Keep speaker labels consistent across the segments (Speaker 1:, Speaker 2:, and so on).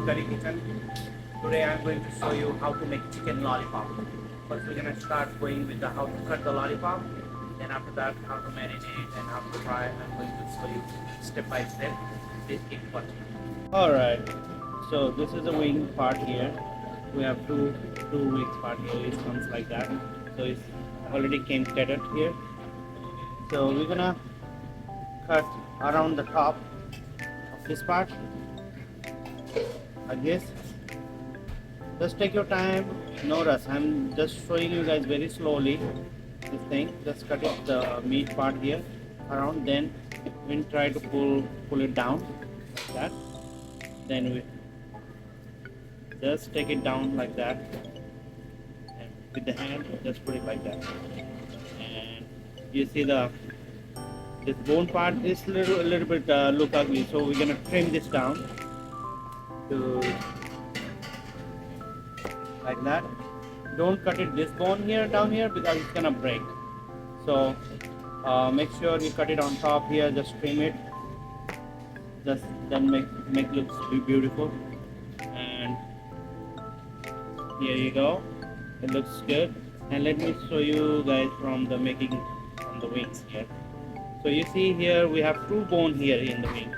Speaker 1: Curry Kitchen. Today I'm going to show you how to make chicken lollipop. First we're gonna start going with the how to cut the lollipop. Then after that how to marinate and how to fry. I'm going to show you step by step. Please keep watching. Alright, so this is the wing part here. We have two wings part here. It comes like that. So it's already came cutted here. So we're gonna cut around the top of this part like this. Just take your time, no rush. I'm just showing you guys very slowly this thing. Just cut it the meat part here around, then we try to pull it down like that. Then we just take it down like that, and with the hand just put it like that. And you see this bone part is a little bit look ugly, so we're gonna trim this down to like that. Don't cut it this bone here down here because it's gonna break. So make sure you cut it on top here. Just trim it. Just then make looks beautiful. And here you go. It looks good. And let me show you guys from the making from the wings here. So you see here we have two bone here in the wing.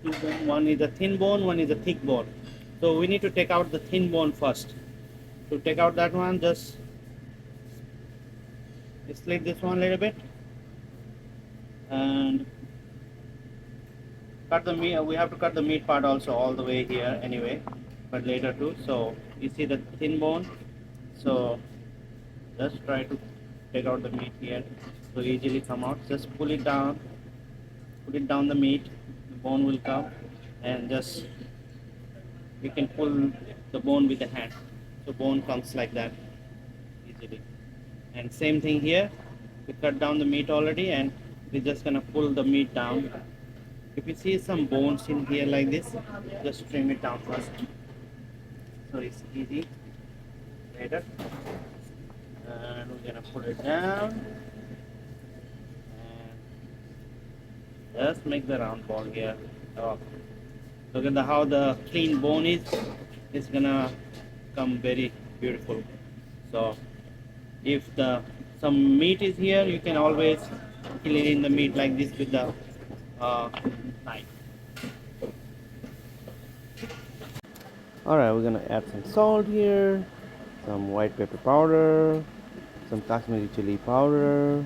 Speaker 1: Two bone. One is a thin bone, one is a thick bone. So we need to take out the thin bone first. To take out that one, just slit this one a little bit and cut the meat. We have to cut the meat part also all the way here anyway, but later too. So you see the thin bone. So just try to take out the meat here. So easily come out. Just pull it down the meat. The bone will come, and just you can pull the bone with the hand. So bone comes like that easily. And same thing here. We cut down the meat already, and we're just gonna pull the meat down. If you see some bones in here like this, just trim it down first. So it's easy later. And we're gonna put it down. And just make the round ball here. Oh. Look at how the clean bone is. It's gonna come very beautiful. So if some meat is here, you can always kill it in the meat like this with the knife. Alright, we're gonna add some salt here, some white pepper powder, some Kashmir Chili powder,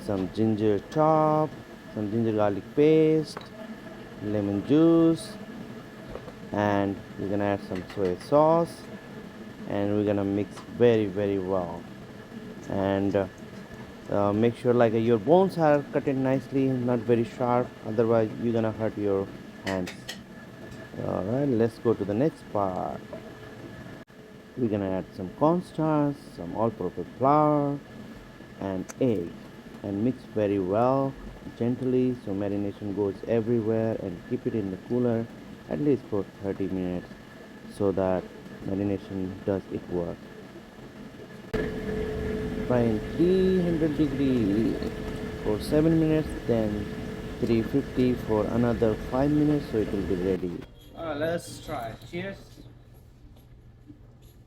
Speaker 1: some ginger chop, some ginger garlic paste, lemon juice, and we're gonna add some soy sauce, and we're gonna mix very well. And make sure like your bones are cut in nicely, not very sharp, otherwise you're gonna hurt your hands. Alright, let's go to the next part. We're gonna add some cornstarch, some all-purpose flour, and egg, and mix very well gently so marination goes everywhere, and keep it in the cooler at least for 30 minutes so that marination does its work. Fry in 300 degrees for 7 minutes, then 350 for another 5 minutes, so it will be ready. Let's try. Cheers.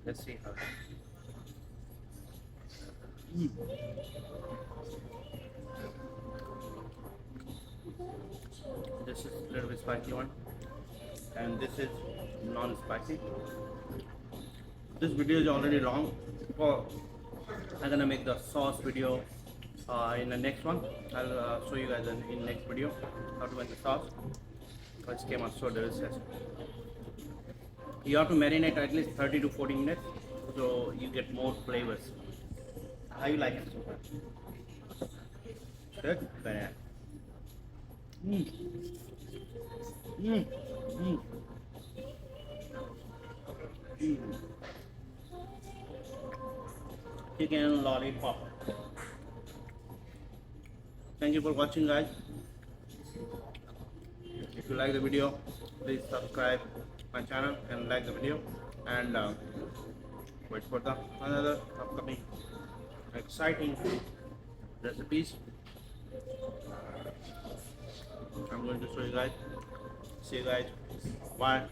Speaker 1: Let's see how. This is a little bit spicy one, and this is non-spicy. This video is already long. Well, I'm gonna make the sauce video in the next one. I'll show you guys in next video how to make the sauce. It came out so delicious. You have to marinate at least 30 to 40 minutes so you get more flavors. How you like it so far? Good? Bad. Chicken lollipop. Thank you for watching, guys. If you like the video, please subscribe my channel and like the video, and wait for the another upcoming exciting recipes. I'm going to show you guys See you guys. Bye.